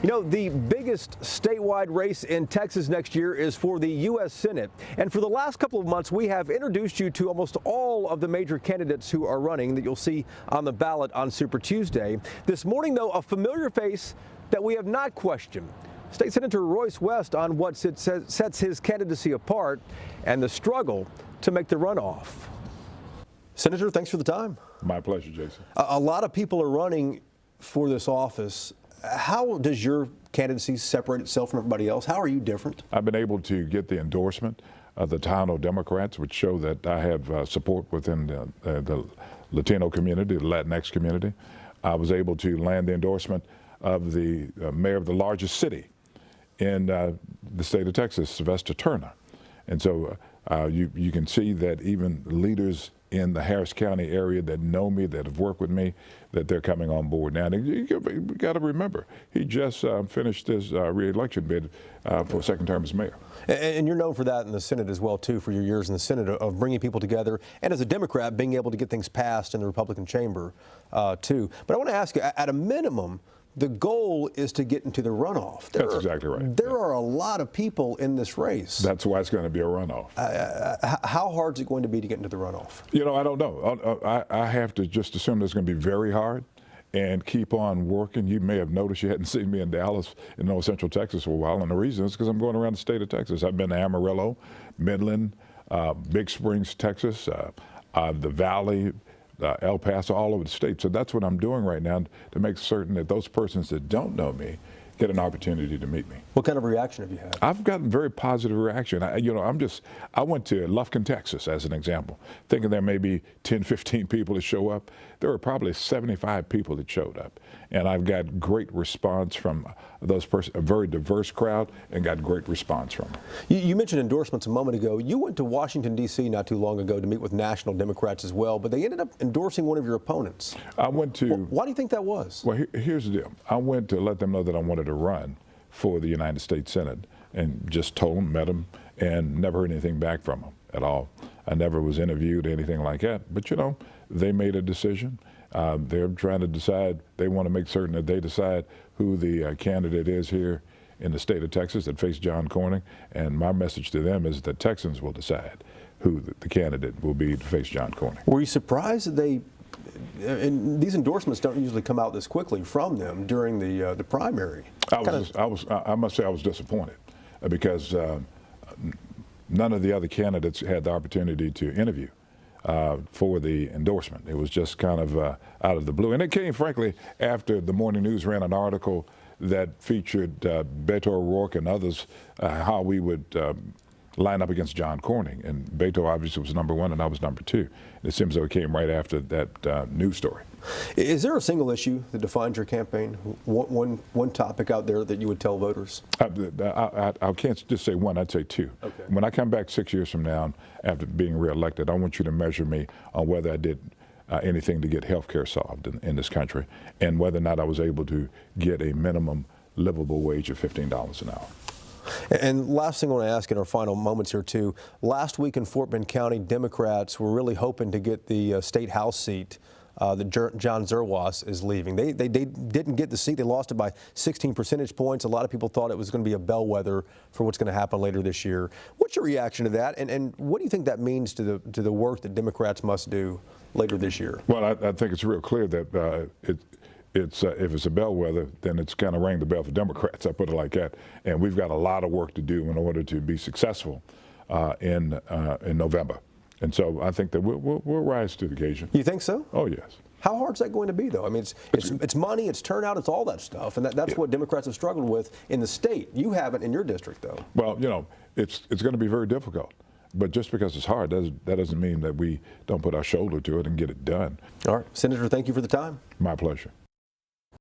You know, the biggest statewide race in Texas next year is for the U.S. Senate. And for the last couple of months, we have introduced you to almost all of the major candidates who are running that you'll see on the ballot on Super Tuesday. This morning, though, a familiar face that we have not questioned. State Senator Royce West on what sets his candidacy apart and the struggle to make the runoff. Senator, thanks for the time. My pleasure, Jason. A lot of people are running for this office. How does your candidacy separate itself from everybody else? How are you different? I've been able to get the endorsement of the Taino Democrats, which show that I have support within the Latino community, the Latinx community. I was able to land the endorsement of the mayor of the largest city in the state of Texas, Sylvester Turner. And so you can see that even leaders in the Harris County area that know me, that have worked with me, that they're coming on board now. And you got to remember, he just finished his re-election bid for a second term as mayor. And you're known for that in the Senate as well, too, for your years in the Senate of bringing people together, and as a Democrat, being able to get things passed in the Republican chamber, too. But I want to ask you, at a minimum, the goal is to get into the runoff. That's exactly right. There are a lot of people in this race. That's why it's going to be a runoff. How hard is it going to be to get into the runoff? You know, I don't know. I have to just assume it's going to be very hard and keep on working. You may have noticed you hadn't seen me in Dallas in North Central Texas for a while, and the reason is because I'm going around the state of Texas. I've been to Amarillo, Midland, Big Springs, Texas, the Valley, El Paso, all over the state. So that's what I'm doing right now to make certain that those persons that don't know me get an opportunity to meet me. What kind of reaction have you had? I've gotten very positive reaction. I went to Lufkin, Texas, as an example, thinking there may be 10, 15 people to show up. There were probably 75 people that showed up. And I've got great response from those persons, a very diverse crowd, and got great response from them. You mentioned endorsements a moment ago. You went to Washington, D.C. not too long ago to meet with national Democrats as well, but they ended up endorsing one of your opponents. I went to... Why do you think that was? Well, here's the deal. I went to let them know that I wanted to run for the United States Senate, and just told them, met them, and never heard anything back from them at all. I never was interviewed, anything like that. But, you know, they made a decision. They're trying to decide, they want to make certain that they decide who the candidate is here in the state of Texas that face John Cornyn. And my message to them is that Texans will decide who the candidate will be to face John Cornyn. Were you surprised that and these endorsements don't usually come out this quickly from them during the primary? I must say I was disappointed because none of the other candidates had the opportunity to interview for the endorsement. It was just kind of out of the blue. And it came, frankly, after the Morning News ran an article that featured Beto O'Rourke and others, how we would line up against John Cornyn. And Beto obviously was #1 and I was #2. And it seems though it came right after that news story. Is there a single issue that defines your campaign? One topic out there that you would tell voters? I can't just say one, I'd say two. Okay. When I come back 6 years from now after being reelected, I want you to measure me on whether I did anything to get health care solved in this country, and whether or not I was able to get a minimum livable wage of $15 an hour. And last thing I want to ask in our final moments here too, last week in Fort Bend County, Democrats were really hoping to get the state house seat that John Zerwas is leaving. They didn't get the seat. They lost it by 16 percentage points. A lot of people thought it was going to be a bellwether for what's going to happen later this year. What's your reaction to that? And what do you think that means to the work that Democrats must do later this year? Well, I think it's real clear that if it's a bellwether, then it's kind of rang the bell for Democrats. I put it like that. And we've got a lot of work to do in order to be successful in November. And so I think that we'll rise to the occasion. You think so? Oh, yes. How hard is that going to be, though? I mean, it's money, it's turnout, it's all that stuff, and that's what Democrats have struggled with in the state. You haven't in your district, though. Well, you know, it's going to be very difficult. But just because it's hard, that doesn't mean that we don't put our shoulder to it and get it done. All right. Senator, thank you for the time. My pleasure.